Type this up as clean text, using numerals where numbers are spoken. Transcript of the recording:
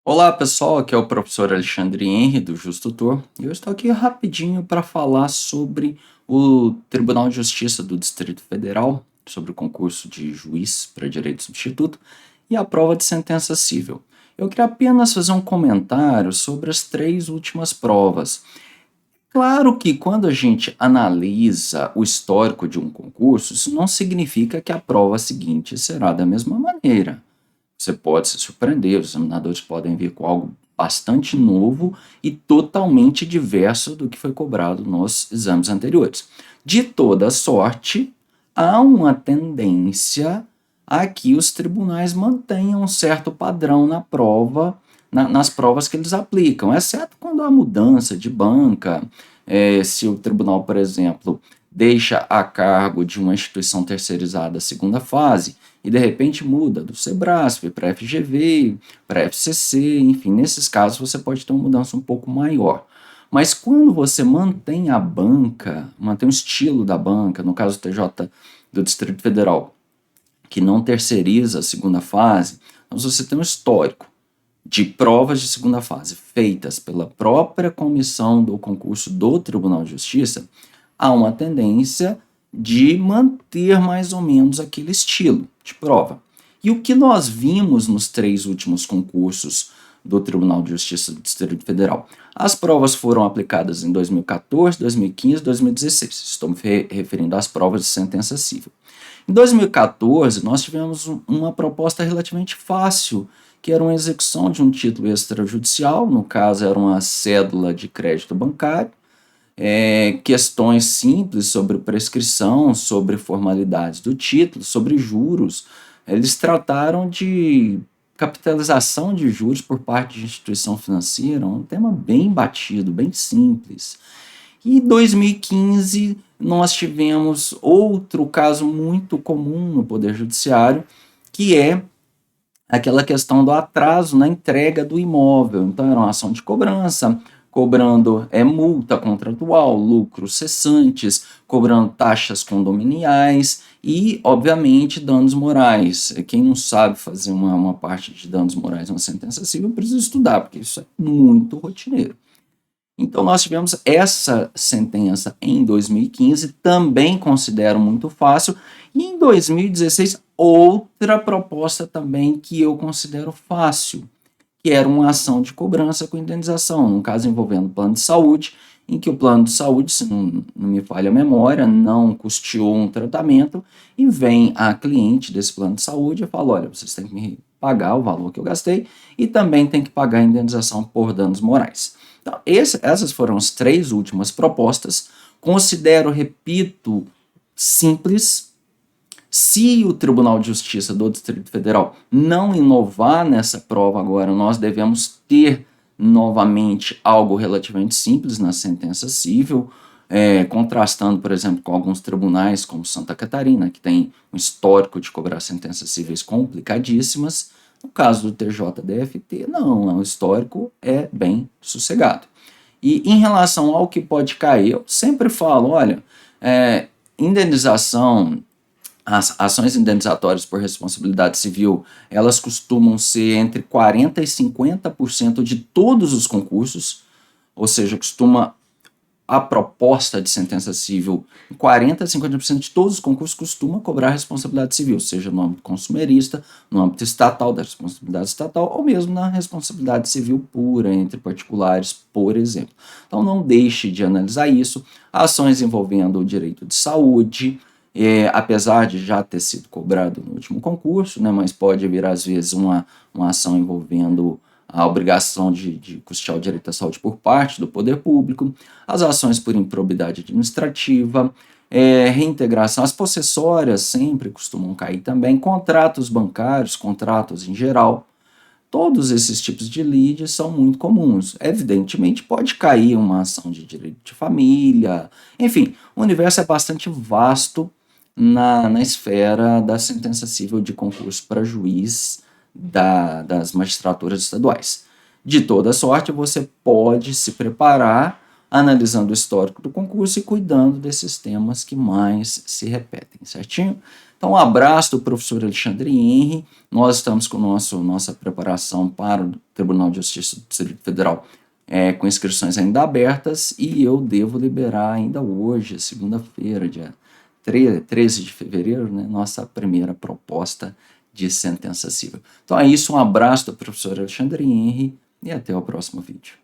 Olá pessoal, aqui é o professor Alexandre Henry do Justo e eu estou aqui rapidinho para falar sobre o Tribunal de Justiça do Distrito Federal, sobre o concurso de juiz para direito substituto e a prova de sentença civil. Eu queria apenas fazer um comentário sobre as três últimas provas. Claro que quando a gente analisa o histórico de um concurso, isso não significa que a prova seguinte será da mesma maneira. Você pode se surpreender, os examinadores podem vir com algo bastante novo e totalmente diverso do que foi cobrado nos exames anteriores. De toda sorte, há uma tendência a que os tribunais mantenham um certo padrão na prova, nas provas que eles aplicam, exceto quando há mudança de banca, se o tribunal, por exemplo, deixa a cargo de uma instituição terceirizada a segunda fase, e de repente muda do Sebrasp para a FGV, para a FCC, enfim, nesses casos você pode ter uma mudança um pouco maior. Mas quando você mantém a banca, mantém o estilo da banca, no caso do TJ do Distrito Federal, que não terceiriza a segunda fase, então você tem um histórico de provas de segunda fase feitas pela própria comissão do concurso do Tribunal de Justiça, há uma tendência de manter mais ou menos aquele estilo de prova. E o que nós vimos nos três últimos concursos do Tribunal de Justiça do Distrito Federal? As provas foram aplicadas em 2014, 2015 e 2016. Estou me referindo às provas de sentença civil. Em 2014, nós tivemos uma proposta relativamente fácil, que era uma execução de um título extrajudicial, no caso era uma cédula de crédito bancário, questões simples sobre prescrição, sobre formalidades do título, sobre juros. Eles trataram de capitalização de juros por parte de instituição financeira, um tema bem batido, bem simples. E em 2015 nós tivemos outro caso muito comum no Poder Judiciário, que é aquela questão do atraso na entrega do imóvel. Então era uma ação de cobrança, cobrando multa contratual, lucros cessantes, cobrando taxas condominiais e, obviamente, danos morais. Quem não sabe fazer uma parte de danos morais numa sentença civil precisa estudar, porque isso é muito rotineiro. Então, nós tivemos essa sentença em 2015, também considero muito fácil, e em 2016, outra proposta também que eu considero fácil, que era uma ação de cobrança com indenização, num caso envolvendo plano de saúde, em que o plano de saúde, se não me falha a memória, não custeou um tratamento, e vem a cliente desse plano de saúde e fala, olha, vocês têm que me pagar o valor que eu gastei, e também tem que pagar a indenização por danos morais. Então, essas foram as três últimas propostas. Considero, repito, simples. Se o Tribunal de Justiça do Distrito Federal não inovar nessa prova agora, nós devemos ter novamente algo relativamente simples na sentença civil, contrastando, por exemplo, com alguns tribunais como Santa Catarina, que tem um histórico de cobrar sentenças cíveis complicadíssimas. No caso do TJDFT, não, o histórico é bem sossegado. E em relação ao que pode cair, eu sempre falo, olha, indenização, as ações indenizatórias por responsabilidade civil, elas costumam ser entre 40% e 50% de todos os concursos, ou seja, costuma a proposta de sentença civil, 40% a 50% de todos os concursos costuma cobrar responsabilidade civil, seja no âmbito consumerista, no âmbito estatal, da responsabilidade estatal, ou mesmo na responsabilidade civil pura entre particulares, por exemplo. Então não deixe de analisar isso. Ações envolvendo o direito de saúde, apesar de já ter sido cobrado no último concurso, né, mas pode vir às vezes uma ação envolvendo a obrigação de custear o direito à saúde por parte do poder público, as ações por improbidade administrativa, reintegração, as possessórias sempre costumam cair também, contratos bancários, contratos em geral, todos esses tipos de lide são muito comuns. Evidentemente pode cair uma ação de direito de família, enfim, o universo é bastante vasto na esfera da sentença civil de concurso para juiz das magistraturas estaduais. De toda sorte, você pode se preparar analisando o histórico do concurso e cuidando desses temas que mais se repetem, certinho? Então, um abraço do professor Alexandre Henry. Nós estamos com nossa preparação para o Tribunal de Justiça do Distrito Federal com inscrições ainda abertas, e eu devo liberar ainda hoje, segunda-feira, dia 13 de fevereiro, né, nossa primeira proposta de sentença civil. Então é isso, um abraço do professor Alexandre Henry e até o próximo vídeo.